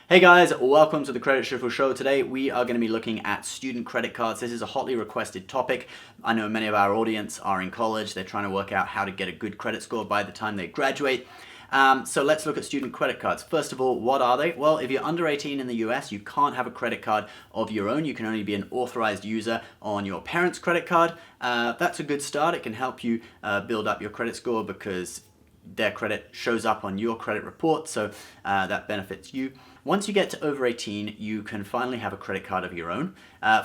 Hey guys, welcome to the Credit Shuffle Show. Today we are going to be looking at student credit cards. This is a hotly requested topic. I know many of our audience are in college. They're trying to work out how to get a good credit score by the time they graduate. So let's look at student credit cards. First of all, what are they? Well, if you're under 18 in the US, you can't have a credit card of your own. You can only be an authorized user on your parents' credit card. That's a good start. It can help you build up your credit score because their credit shows up on your credit report, so that benefits you. Once you get to over 18, you can finally have a credit card of your own.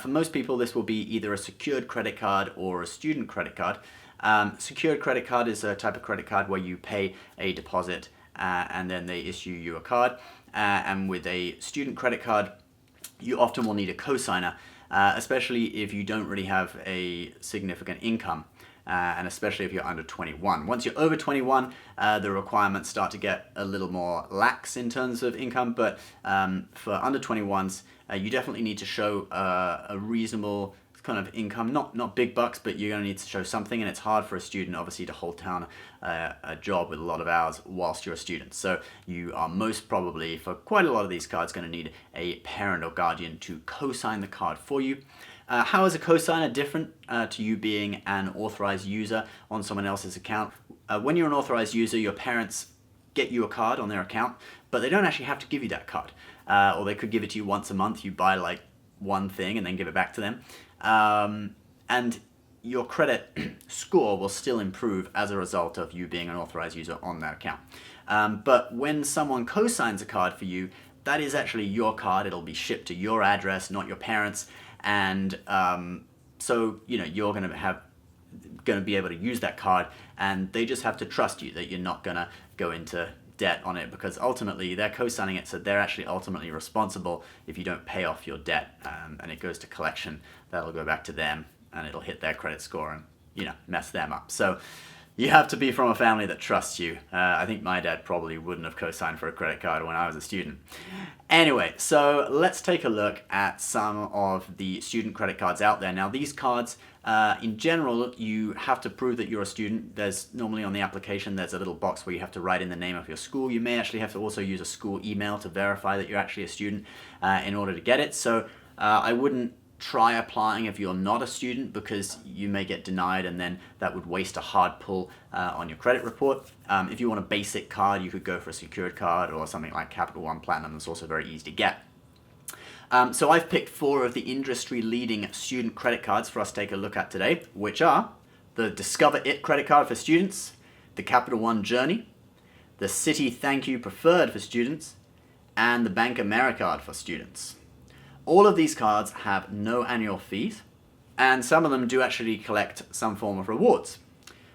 For most people, this will be either a secured credit card or a student credit card. Secured credit card is a type of credit card where you pay a deposit and then they issue you a card. And with a student credit card, you often will need a cosigner, especially if you don't really have a significant income. And especially if you're under 21. Once you're over 21, the requirements start to get a little more lax in terms of income, but for under 21s, you definitely need to show a reasonable kind of income, not big bucks, but you're going to need to show something, and it's hard for a student obviously to hold down a job with a lot of hours whilst you're a student. So you are most probably, for quite a lot of these cards, going to need a parent or guardian to co-sign the card for you. How is a cosigner different to you being an authorized user on someone else's account? When you're an authorized user, your parents get you a card on their account, but they don't actually have to give you that card. Or they could give it to you once a month. You buy like one thing and then give it back to them. And your credit score will still improve as a result of you being an authorized user on that account. But when someone co-signs a card for you, that is actually your card. It'll be shipped to your address, not your parents'. And so you're going to be able to use that card, and they just have to trust you that you're not going to go into debt on it, because ultimately they're co-signing it, so they're actually ultimately responsible if you don't pay off your debt, and it goes to collection. That'll go back to them, and it'll hit their credit score and mess them up. So you have to be from a family that trusts you. I think my dad probably wouldn't have co-signed for a credit card when I was a student. Anyway, so let's take a look at some of the student credit cards out there. Now, these cards, in general, you have to prove that you're a student. There's normally on the application, there's a little box where you have to write in the name of your school. You may actually have to also use a school email to verify that you're actually a student in order to get it. So I wouldn't try applying if you're not a student, because you may get denied, and then that would waste a hard pull on your credit report. If you want a basic card, you could go for a secured card or something like Capital One Platinum. That's also very easy to get. So I've picked 4 of the industry-leading student credit cards for us to take a look at today, which are the Discover It credit card for students, the Capital One Journey, the Citi Thank You Preferred for students, and the BankAmericard for students. All of these cards have no annual fees, and some of them do actually collect some form of rewards.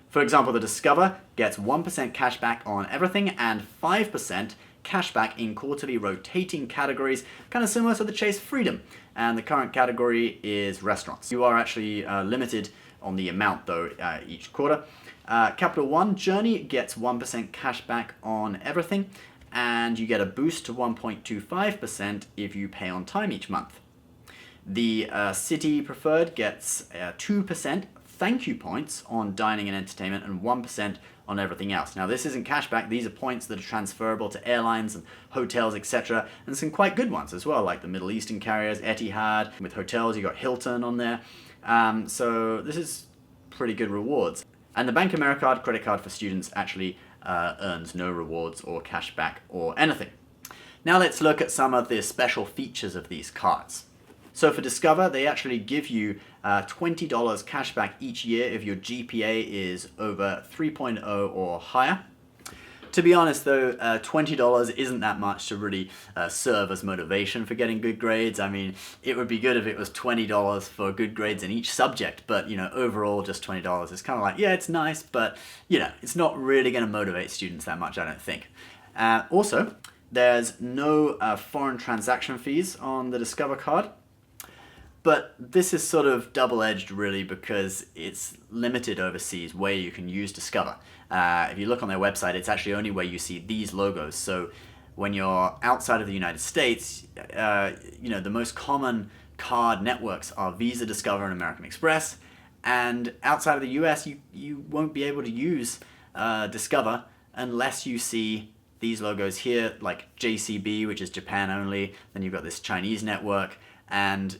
For example, the Discover gets 1% cash back on everything and 5% cash back in quarterly rotating categories, kind of similar to the Chase Freedom. And the current category is restaurants. You are actually limited on the amount, though, each quarter. Capital One Journey gets 1% cash back on everything, and you get a boost to 1.25% if you pay on time each month. The Citi Preferred gets 2% thank you points on dining and entertainment, and 1% on everything else. Now, this isn't cashback. These are points that are transferable to airlines and hotels, etc. And some quite good ones as well, like the Middle Eastern carriers, Etihad. With hotels, you got Hilton on there. So this is pretty good rewards. And the BankAmericard credit card for students actually earns no rewards or cashback or anything. Now let's look at some of the special features of these cards. So for Discover, they actually give you $20 cashback each year if your GPA is over 3.0 or higher. To be honest though, $20 isn't that much to really serve as motivation for getting good grades. I mean, it would be good if it was $20 for good grades in each subject, but overall just $20 is kind of like, yeah, it's nice, but it's not really going to motivate students that much, I don't think. Also, there's no foreign transaction fees on the Discover card. But this is sort of double-edged really, because it's limited overseas where you can use Discover. If you look on their website, it's actually only where you see these logos. So when you're outside of the United States, the most common card networks are Visa, Discover, and American Express. And outside of the US, you won't be able to use Discover unless you see these logos here, like JCB, which is Japan only, then you've got this Chinese network, and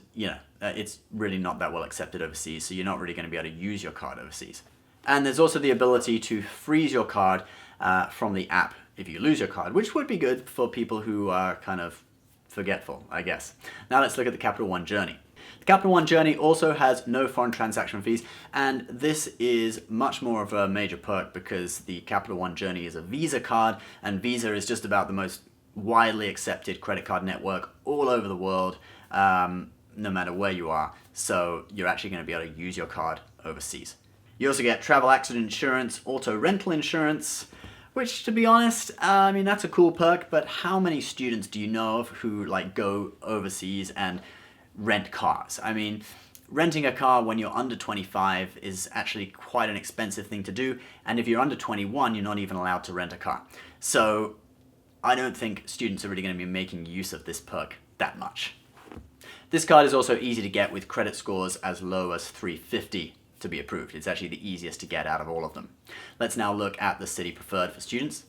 it's really not that well accepted overseas, so you're not really going to be able to use your card overseas. And there's also the ability to freeze your card from the app if you lose your card, which would be good for people who are kind of forgetful, I guess. Now let's look at the Capital One journey. The Capital One journey also has no foreign transaction fees, and this is much more of a major perk because the Capital One journey is a Visa card, and Visa is just about the most widely accepted credit card network all over the world, no matter where you are. So you're actually going to be able to use your card overseas. You also get travel accident insurance, auto rental insurance, which, to be honest, I mean, that's a cool perk, but how many students do you know of who go overseas and rent cars? I mean, renting a car when you're under 25 is actually quite an expensive thing to do, and if you're under 21, you're not even allowed to rent a car. So I don't think students are really going to be making use of this perk that much. This card is also easy to get with credit scores as low as 350 to be approved. It's actually the easiest to get out of all of them. Let's now look at the Citi Preferred for students.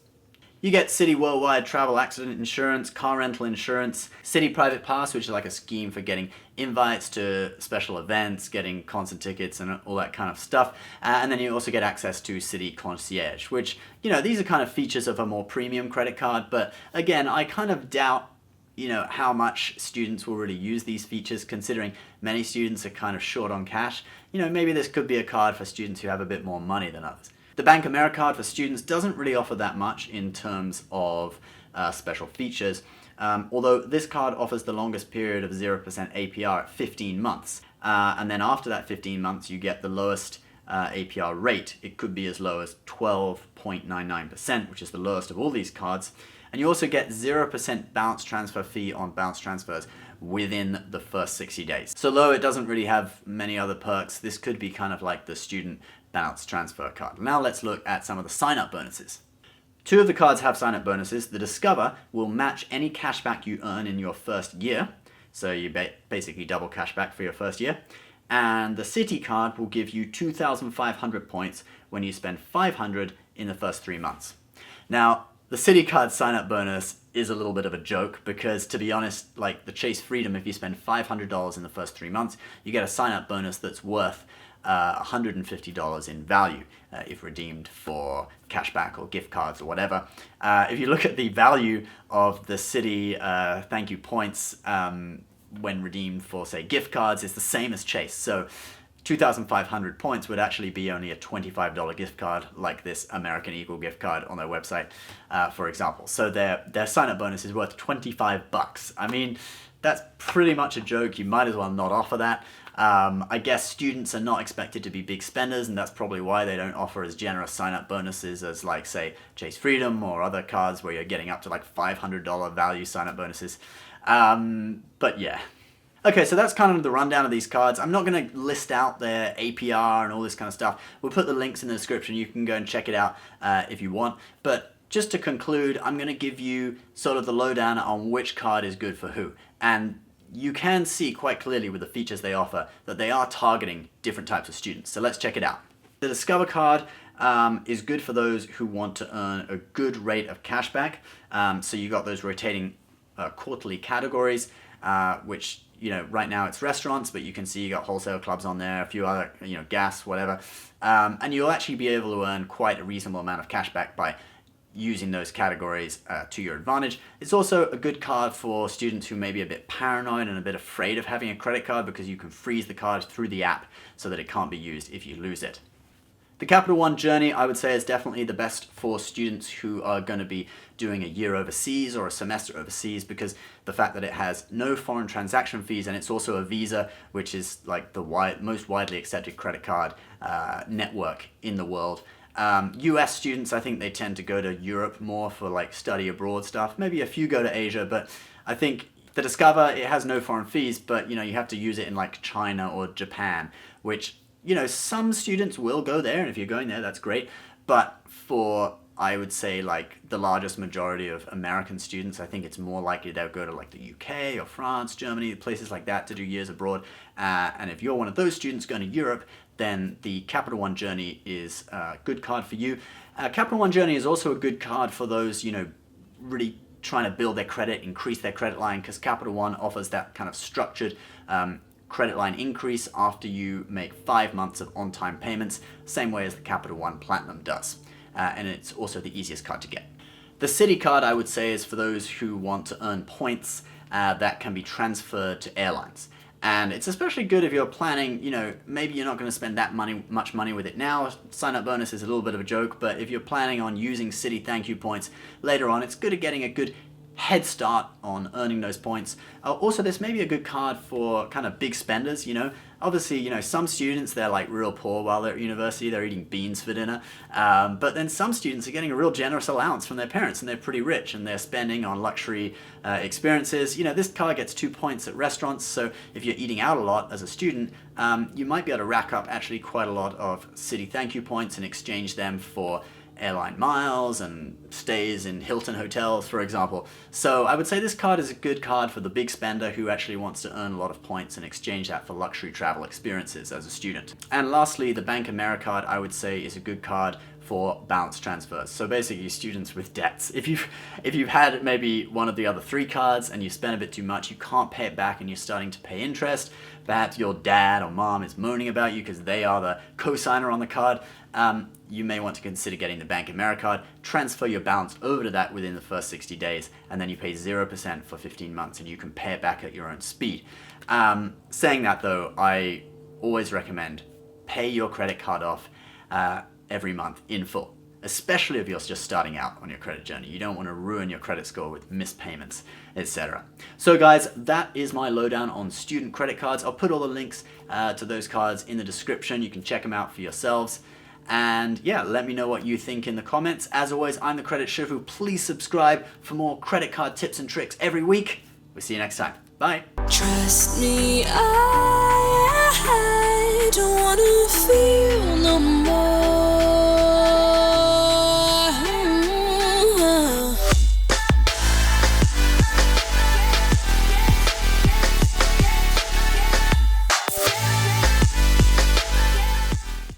You get Citi Worldwide Travel Accident Insurance, Car Rental Insurance, Citi Private Pass, which is like a scheme for getting invites to special events, getting concert tickets and all that kind of stuff. And then you also get access to Citi Concierge, which, these are kind of features of a more premium credit card. But again, I kind of doubt how much students will really use these features, considering many students are kind of short on cash. Maybe this could be a card for students who have a bit more money than others. The BankAmericard for students doesn't really offer that much in terms of special features, although this card offers the longest period of 0% APR at 15 months. And then after that 15 months, you get the lowest APR rate. It could be as low as 12.99%, which is the lowest of all these cards. And you also get 0% bounce transfer fee on bounce transfers within the first 60 days. So though it doesn't really have many other perks, this could be kind of like the student bounce transfer card. Now let's look at some of the sign-up bonuses. Two of the cards have sign-up bonuses. The Discover will match any cashback you earn in your first year. So you basically double cashback for your first year. And the Citi card will give you 2,500 points when you spend 500 in the first 3 months. Now, the Citi card sign-up bonus is a little bit of a joke because, to be honest, like the Chase Freedom, if you spend $500 in the first 3 months, you get a sign-up bonus that's worth $150 in value if redeemed for cashback or gift cards or whatever. If you look at the value of the Citi thank you points when redeemed for, say, gift cards, it's the same as Chase. So 2,500 points would actually be only a $25 gift card, like this American Eagle gift card on their website, for example. So their sign-up bonus is worth $25. I mean, that's pretty much a joke. You might as well not offer that. I guess students are not expected to be big spenders, and that's probably why they don't offer as generous sign-up bonuses as, like, say, Chase Freedom or other cards where you're getting up to like $500 value sign-up bonuses. But yeah. Okay, so that's kind of the rundown of these cards. I'm not going to list out their APR and all this kind of stuff. We'll put the links in the description. You can go and check it out if you want. But just to conclude, I'm going to give you sort of the lowdown on which card is good for who. And you can see quite clearly with the features they offer that they are targeting different types of students. So let's check it out. The Discover card is good for those who want to earn a good rate of cashback. So you got those rotating quarterly categories, which, right now it's restaurants, but you can see you got wholesale clubs on there, a few other, gas, whatever. And you'll actually be able to earn quite a reasonable amount of cashback by using those categories to your advantage. It's also a good card for students who may be a bit paranoid and a bit afraid of having a credit card, because you can freeze the card through the app so that it can't be used if you lose it. The Capital One journey, I would say, is definitely the best for students who are going to be doing a year overseas or a semester overseas, because the fact that it has no foreign transaction fees, and it's also a Visa, which is like the most widely accepted credit card network in the world. US students, I think they tend to go to Europe more for like study abroad stuff. Maybe a few go to Asia, but I think the Discover, it has no foreign fees, but you have to use it in like China or Japan, which some students will go there, and if you're going there, that's great. But for, I would say, like the largest majority of American students, I think it's more likely they'll go to like the UK or France, Germany, places like that to do years abroad. And if you're one of those students going to Europe, then the Capital One journey is a good card for you. Capital One journey is also a good card for those, really trying to build their credit, increase their credit line, because Capital One offers that kind of structured credit line increase after you make 5 months of on-time payments, same way as the Capital One Platinum does. And it's also the easiest card to get. The Citi card, I would say, is for those who want to earn points that can be transferred to airlines. And it's especially good if you're planning, maybe you're not going to spend that much money with it now. Sign-up bonus is a little bit of a joke, but if you're planning on using Citi thank you points later on, it's good at getting a good head start on earning those points. Also, this may be a good card for kind of big spenders, Obviously, some students, they're like real poor while they're at university, they're eating beans for dinner. But then some students are getting a real generous allowance from their parents and they're pretty rich and they're spending on luxury experiences. This card gets 2 points at restaurants, so if you're eating out a lot as a student, you might be able to rack up actually quite a lot of Citi thank you points and exchange them for airline miles and stays in Hilton hotels, for example. So I would say this card is a good card for the big spender who actually wants to earn a lot of points and exchange that for luxury travel experiences as a student. And lastly, the BankAmericard, I would say, is a good card for balance transfers. So basically students with debts. If you've had maybe one of the other 3 cards and you spend a bit too much, you can't pay it back and you're starting to pay interest, perhaps your dad or mom is moaning about you because they are the cosigner on the card, you may want to consider getting the BankAmericard, transfer your balance over to that within the first 60 days, and then you pay 0% for 15 months and you can pay it back at your own speed. Saying that though, I always recommend pay your credit card off every month in full, especially if you're just starting out on your credit journey. You don't want to ruin your credit score with missed payments, etc. So guys, that is my lowdown on student credit cards. I'll put all the links to those cards in the description. You can check them out for yourselves. And yeah, let me know what you think in the comments. As always, I'm the Credit Shifu. Please subscribe for more credit card tips and tricks every week. We'll see you next time. Bye. Trust me, I don't wanna feel no more.